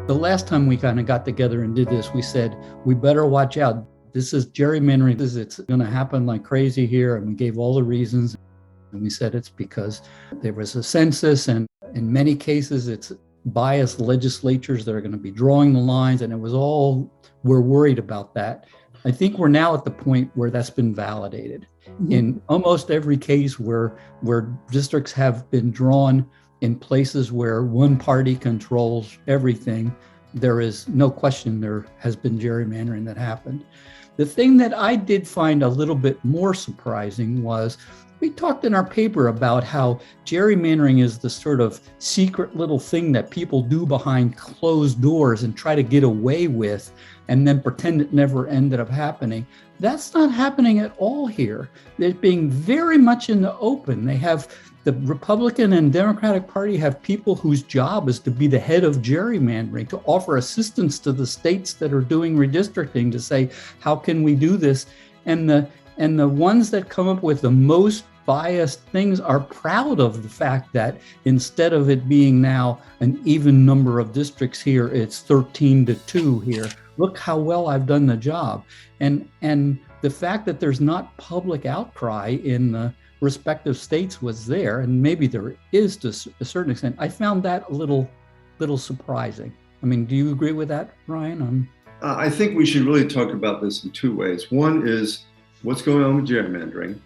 The last time we kind of got together and did this, we said, we better watch out. This is gerrymandering. It's going to happen like crazy here. And we gave all the reasons. And we said it's because there was a census, and in many cases, it's biased legislatures that are going to be drawing the lines. And it was all, we're worried about that. I think we're now at the point where that's been validated. Mm-hmm. In almost every case where districts have been drawn in places where one party controls everything, there is no question there has been gerrymandering that happened. The thing that I did find a little bit more surprising was we talked in our paper about how gerrymandering is the sort of secret little thing that people do behind closed doors and try to get away with and then pretend it never ended up happening. That's not happening at all here. They're being very much in the open. They have the Republican and Democratic Party have people whose job is to be the head of gerrymandering, to offer assistance to the states that are doing redistricting, to say, how can we do this? And the ones that come up with the most biased things are proud of the fact that instead of it being now an even number of districts here, it's 13-2 here. Look how well I've done the job. And the fact that there's not public outcry in the respective states was there, and maybe there is to a certain extent. I found that a little surprising. I mean, do you agree with that, Ryan? I think we should really talk about this in two ways. One is what's going on with gerrymandering,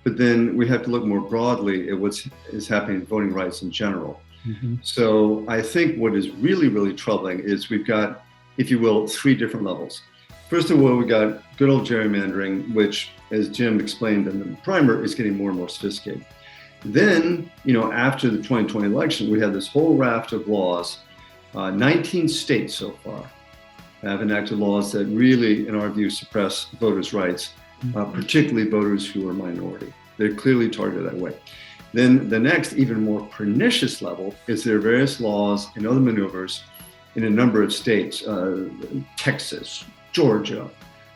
but then we have to look more broadly at what is happening in voting rights in general. Mm-hmm. So I think what is really, really troubling is we've got, if you will, three different levels. First of all, we got good old gerrymandering, which, as Jim explained in the primer, is getting more and more sophisticated. Then, after the 2020 election, we had this whole raft of laws. 19 states so far have enacted laws that really, in our view, suppress voters' rights, particularly voters who are minority. They're clearly targeted that way. Then the next, even more pernicious level is there are various laws and other maneuvers in a number of states, Texas, Georgia,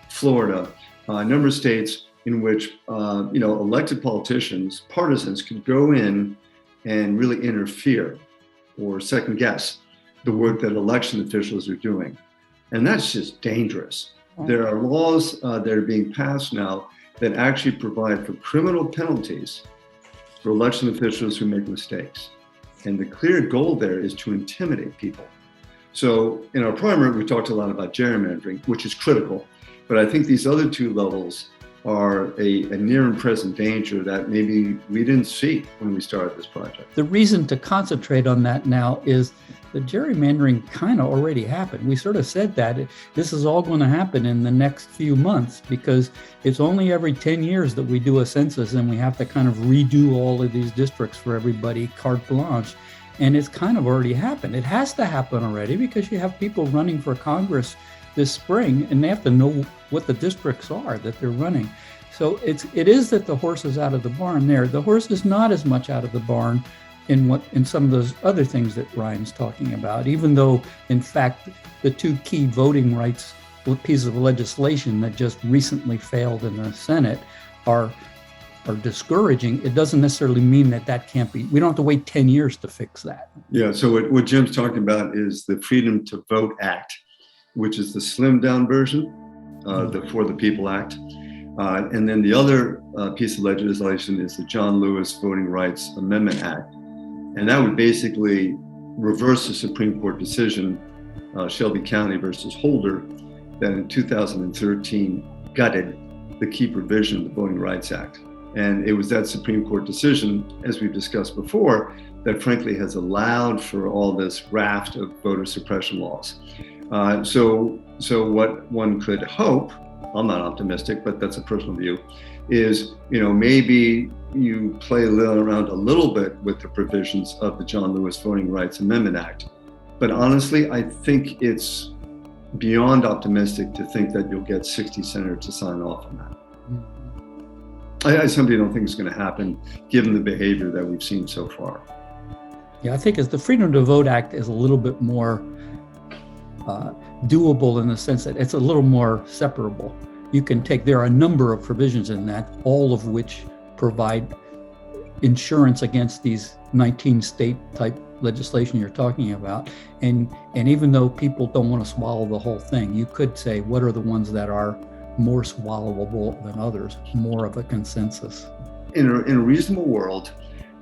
Florida, a number of states in which, elected politicians, partisans could go in and really interfere or second guess the work that election officials are doing. And that's just dangerous. There are laws that are being passed now that actually provide for criminal penalties for election officials who make mistakes. And the clear goal there is to intimidate people. So in our primer, we talked a lot about gerrymandering, which is critical, but I think these other two levels are a near and present danger that maybe we didn't see when we started this project. The reason to concentrate on that now is the gerrymandering kind of already happened. We sort of said that this is all going to happen in the next few months because it's only every 10 years that we do a census and we have to kind of redo all of these districts for everybody, carte blanche. And it's kind of already happened. It has to happen already because you have people running for Congress this spring and they have to know what the districts are that they're running. So it is that the horse is out of the barn there. The horse is not as much out of the barn in some of those other things that Ryan's talking about, even though, in fact, the two key voting rights pieces of legislation that just recently failed in the Senate are discouraging. It doesn't necessarily mean that can't be. We don't have to wait 10 years to fix that. Yeah, so what Jim's talking about is the Freedom to Vote Act, which is the slimmed down version, the For the People Act. And then the other piece of legislation is the John Lewis Voting Rights Amendment Act. And that would basically reverse the Supreme Court decision, Shelby County versus Holder, that in 2013 gutted the key provision of the Voting Rights Act. And it was that Supreme Court decision, as we've discussed before, that frankly has allowed for all this raft of voter suppression laws. So what one could hope, I'm not optimistic, but that's a personal view, is maybe you play around a little bit with the provisions of the John Lewis Voting Rights Amendment Act. But honestly, I think it's beyond optimistic to think that you'll get 60 senators to sign off on that. I simply don't think it's going to happen given the behavior that we've seen so far. Yeah, I think the Freedom to Vote Act is a little bit more doable in the sense that it's a little more separable. There are a number of provisions in that, all of which provide insurance against these 19 state type legislation you're talking about. And even though people don't want to swallow the whole thing, you could say, what are the ones that are more swallowable than others, more of a consensus? In a reasonable world,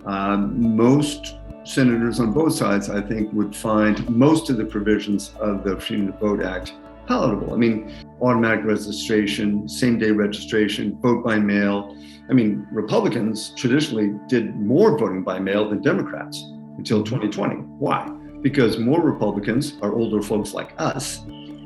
most senators on both sides, I think, would find most of the provisions of the Freedom to Vote Act palatable. I mean, automatic registration, same-day registration, vote by mail. I mean, Republicans traditionally did more voting by mail than Democrats until 2020. Why? Because more Republicans are older folks like us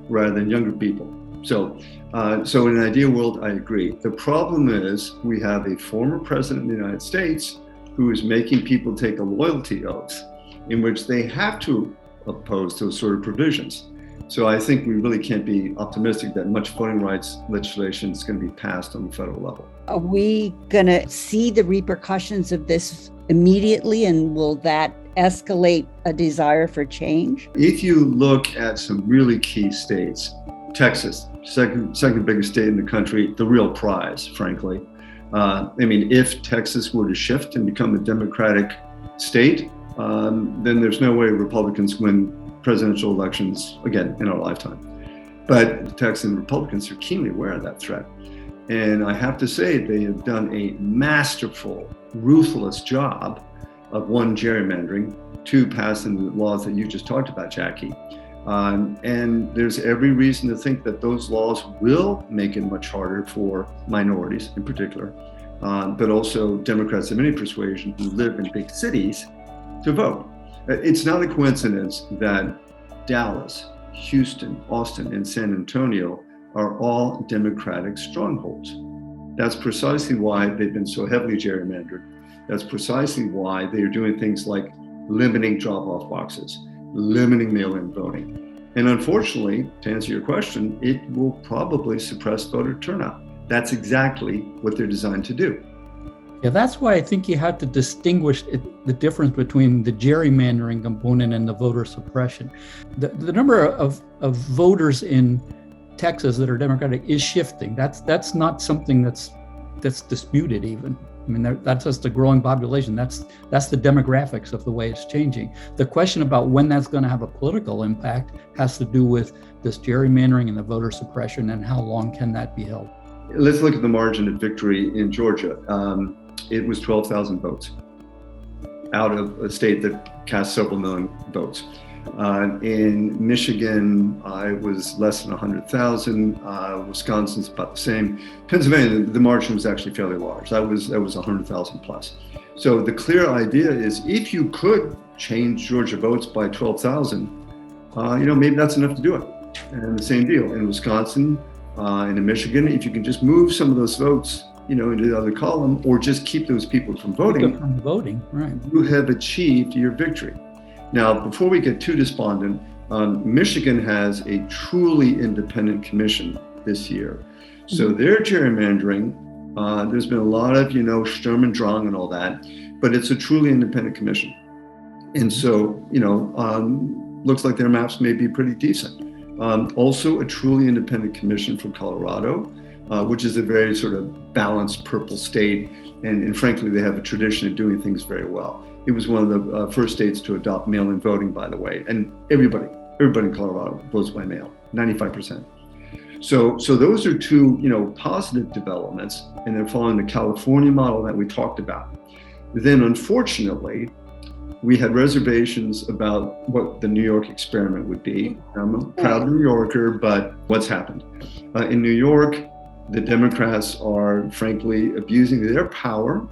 rather than younger people. So in an ideal world, I agree. The problem is we have a former president of the United States who is making people take a loyalty oath in which they have to oppose those sort of provisions. So I think we really can't be optimistic that much voting rights legislation is going to be passed on the federal level. Are we going to see the repercussions of this immediately, and will that escalate a desire for change? If you look at some really key states, Texas, second biggest state in the country, the real prize, frankly. I mean, if Texas were to shift and become a Democratic state, then there's no way Republicans win presidential elections again in our lifetime. But the Texan Republicans are keenly aware of that threat. And I have to say, they have done a masterful, ruthless job of, one, gerrymandering, two, passing the laws that you just talked about, Jacki. And there's every reason to think that those laws will make it much harder for minorities in particular, but also Democrats of any persuasion who live in big cities to vote. It's not a coincidence that Dallas, Houston, Austin, and San Antonio are all Democratic strongholds. That's precisely why they've been so heavily gerrymandered. That's precisely why they are doing things like limiting drop-off boxes, limiting mail-in voting. And unfortunately, to answer your question, it will probably suppress voter turnout. That's exactly what they're designed to do. Yeah, that's why I think you have to distinguish the difference between the gerrymandering component and the voter suppression. The number of voters in Texas that are Democratic is shifting. That's not something that's disputed even. I mean, that's just a growing population. That's the demographics of the way it's changing. The question about when that's going to have a political impact has to do with this gerrymandering and the voter suppression and how long can that be held. Let's look at the margin of victory in Georgia. It was 12,000 votes out of a state that cast several million votes. In Michigan, it was less than 100,000. Wisconsin's about the same. Pennsylvania, the margin was actually fairly large. That was 100,000 plus. So the clear idea is, if you could change Georgia votes by 12,000, maybe that's enough to do it. And the same deal in Wisconsin and in Michigan. If you can just move some of those votes, into the other column, or just keep those people from voting, right, you have achieved your victory. Now, before we get too despondent, Michigan has a truly independent commission this year. So their gerrymandering, there's been a lot of, Sturm and Drang and all that, but it's a truly independent commission. And so, looks like their maps may be pretty decent. Also a truly independent commission from Colorado, which is a very sort of balanced purple state. And frankly, they have a tradition of doing things very well. It was one of the first states to adopt mail-in voting, by the way. And everybody in Colorado votes by mail, 95%. So those are two, positive developments, and they're following the California model that we talked about. Then, unfortunately, we had reservations about what the New York experiment would be. I'm a proud New Yorker, but what's happened? In New York, the Democrats are frankly abusing their power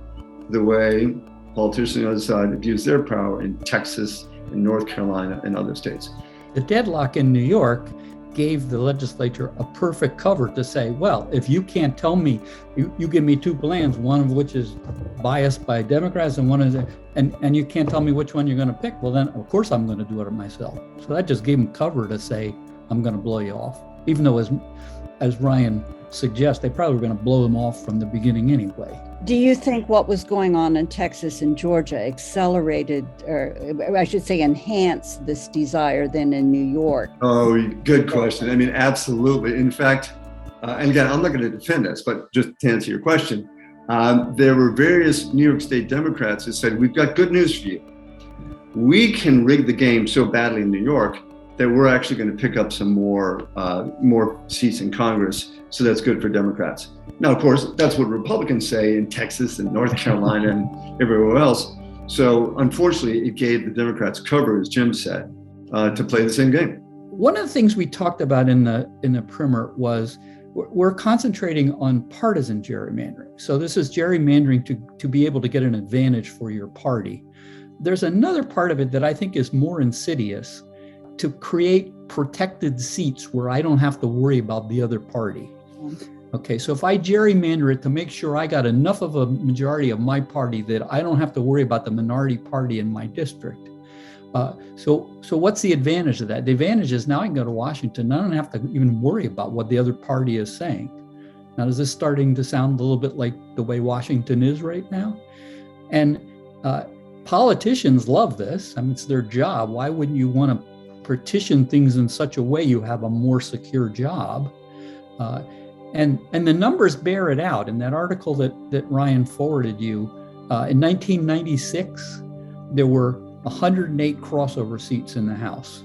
the way politicians on the other side abuse their power in Texas, in North Carolina, and other states. The deadlock in New York gave the legislature a perfect cover to say, well, if you can't tell me, you give me two plans, one of which is biased by Democrats and one is, and you can't tell me which one you're going to pick, well then of course I'm going to do it myself. So that just gave them cover to say, I'm going to blow you off. Even though as Ryan suggests, they probably were going to blow them off from the beginning anyway. Do you think what was going on in Texas and Georgia accelerated, or I should say enhanced this desire than in New York? Oh, good question. I mean, absolutely. In fact, and again, I'm not going to defend this, but just to answer your question, there were various New York State Democrats who said, we've got good news for you. we can rig the game so badly in New York that we're actually going to pick up some more seats in Congress. So that's good for Democrats. Now, of course, that's what Republicans say in Texas and North Carolina and everywhere else. So unfortunately, it gave the Democrats cover, as Jim said, to play the same game. One of the things we talked about in the primer was we're concentrating on partisan gerrymandering. So this is gerrymandering to be able to get an advantage for your party. There's another part of it that I think is more insidious, to create protected seats where I don't have to worry about the other party. Okay, so if I gerrymander it to make sure I got enough of a majority of my party that I don't have to worry about the minority party in my district. So what's the advantage of that? The advantage is now I can go to Washington. I don't have to even worry about what the other party is saying. Now, is this starting to sound a little bit like the way Washington is right now? And politicians love this. I mean, it's their job. Why wouldn't you want to partition things in such a way you have a more secure job? And the numbers bear it out. In that article that Ryan forwarded you, in 1996, there were 108 crossover seats in the House,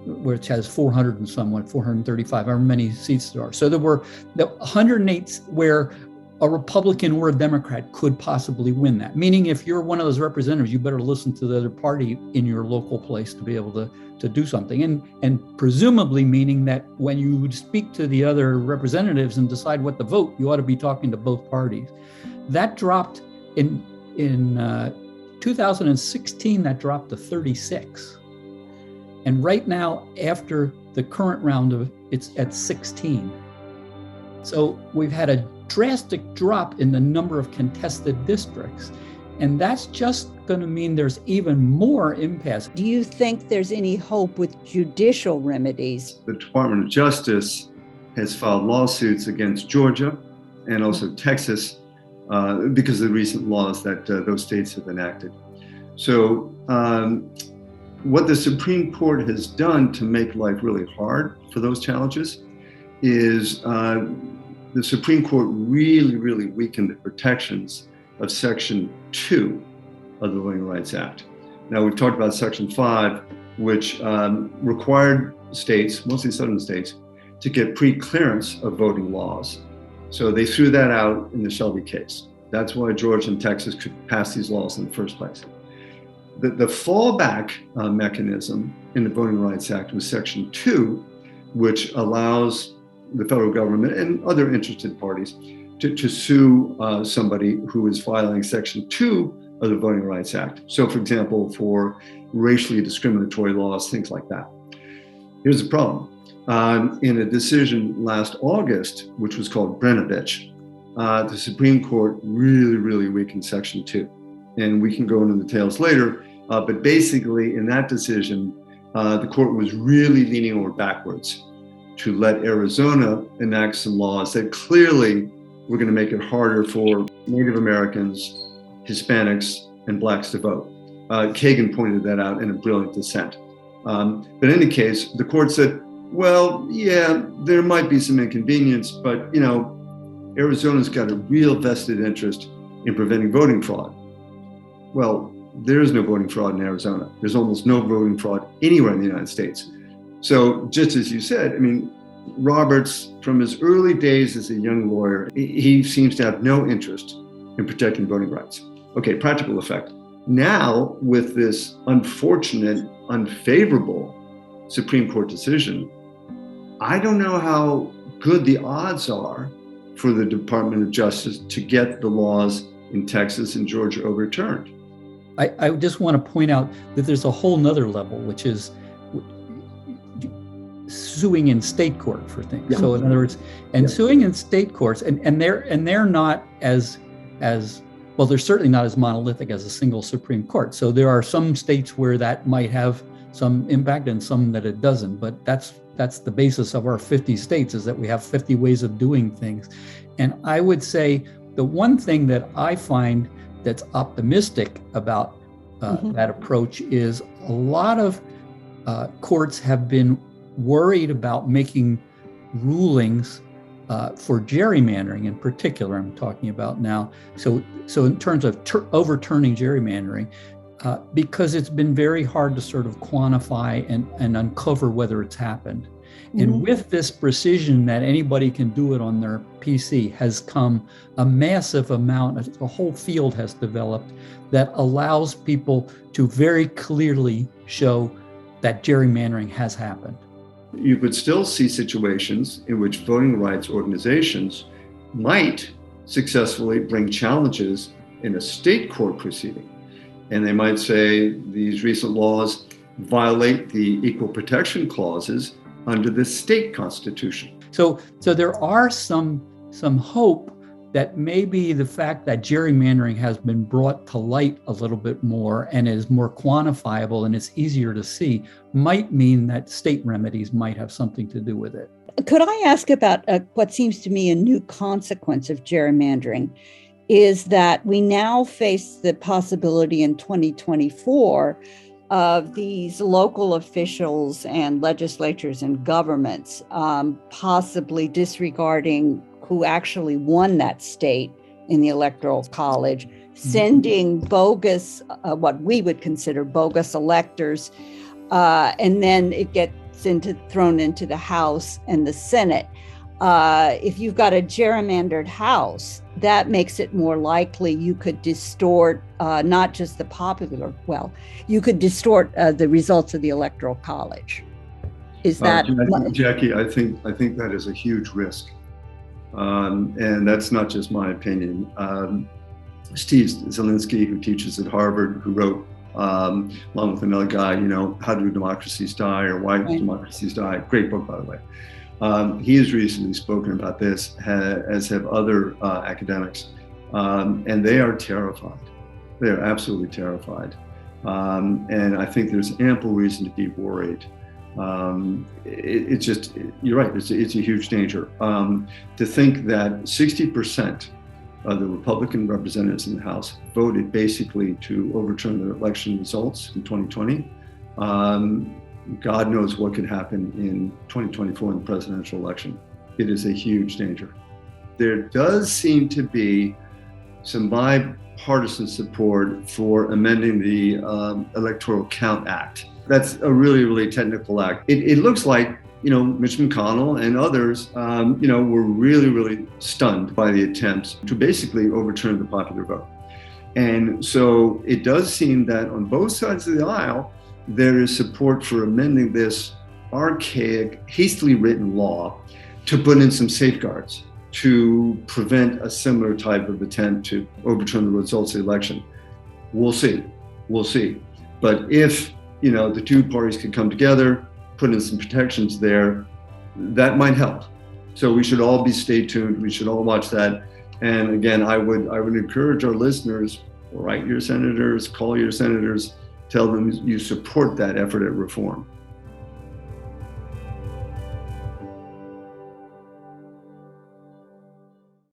which has 400 and somewhat, 435, however many seats there are. So there were the 108 where a Republican or a Democrat could possibly win that. Meaning if you're one of those representatives, you better listen to the other party in your local place to be able to do something. And presumably meaning that when you speak to the other representatives and decide what to vote, you ought to be talking to both parties. That dropped in 2016, that dropped to 36. And right now, after the current round of it's at 16. So we've had a drastic drop in the number of contested districts. And that's just going to mean there's even more impasse. Do you think there's any hope with judicial remedies? The Department of Justice has filed lawsuits against Georgia and also Texas because of the recent laws that those states have enacted. So what the Supreme Court has done to make life really hard for those challenges is the Supreme Court really weakened the protections of Section 2 of the Voting Rights Act. Now, we've talked about Section 5, which required states, mostly southern states, to get pre-clearance of voting laws. So they threw that out in the Shelby case. That's why Georgia and Texas could pass these laws in the first place. The fallback mechanism in the Voting Rights Act was Section 2, which allows the federal government and other interested parties to sue somebody who is violating Section 2 of the Voting Rights Act. So, for example, for racially discriminatory laws, things like that. Here's the problem. In a decision last August, which was called Brenovich, the Supreme Court really weakened Section 2. And we can go into the details later, but basically in that decision, the court was really leaning over backwards to let Arizona enact some laws that clearly were going to make it harder for Native Americans, Hispanics, and Blacks to vote. Kagan pointed that out in a brilliant dissent. But in any case, the court said, well, yeah, there might be some inconvenience, but Arizona's got a real vested interest in preventing voting fraud. Well, there is no voting fraud in Arizona. There's almost no voting fraud anywhere in the United States. So just as you said, I mean, Roberts, from his early days as a young lawyer, he seems to have no interest in protecting voting rights. Okay, practical effect. Now, with this unfortunate, unfavorable Supreme Court decision, I don't know how good the odds are for the Department of Justice to get the laws in Texas and Georgia overturned. I just want to point out that there's a whole nother level, which is suing in state court for things. Yeah. So in other words, suing in state courts, and they're not as well, they're certainly not as monolithic as a single Supreme Court. So there are some states where that might have some impact and some that it doesn't. But that's the basis of our 50 states, is that we have 50 ways of doing things. And I would say the one thing that I find that's optimistic about that approach is a lot of courts have been worried about making rulings for gerrymandering in particular, I'm talking about now. So in terms of overturning gerrymandering, because it's been very hard to sort of quantify and uncover whether it's happened. And with this precision that anybody can do it on their PC has come a massive amount, a whole field has developed that allows people to very clearly show that gerrymandering has happened. You could still see situations in which voting rights organizations might successfully bring challenges in a state court proceeding. And they might say these recent laws violate the equal protection clauses under the state constitution. So there are some hope that maybe the fact that gerrymandering has been brought to light a little bit more and is more quantifiable and it's easier to see might mean that state remedies might have something to do with it. Could I ask about what seems to me a new consequence of gerrymandering is that we now face the possibility in 2024 of these local officials and legislatures and governments possibly disregarding who actually won that state in the Electoral College, sending bogus, what we would consider bogus electors, and then it gets thrown into the House and the Senate. If you've got a gerrymandered House, that makes it more likely you could distort not just the popular, you could distort the results of the Electoral College. Is that Jacki? I think that is a huge risk, and that's not just my opinion. Steve Zielinski, who teaches at Harvard, who wrote along with another guy, How Do Democracies Die or Why Democracies Die? Great book, by the way. He has recently spoken about this, as have other academics, and they are terrified. They are absolutely terrified. And I think there's ample reason to be worried. It's just, you're right, it's a huge danger. To think that 60% of the Republican representatives in the House voted basically to overturn the election results in 2020. God knows what could happen in 2024 in the presidential election. It is a huge danger. There does seem to be some bipartisan support for amending the Electoral Count Act. That's a really, really technical act. It looks like, Mitch McConnell and others, were really, really stunned by the attempts to basically overturn the popular vote. And so it does seem that on both sides of the aisle, there is support for amending this archaic, hastily written law to put in some safeguards to prevent a similar type of attempt to overturn the results of the election. We'll see. But if, the two parties could come together, put in some protections there, that might help. So we should all be stay tuned. We should all watch that. And again, I would encourage our listeners, write your senators, call your senators, tell them you support that effort at reform.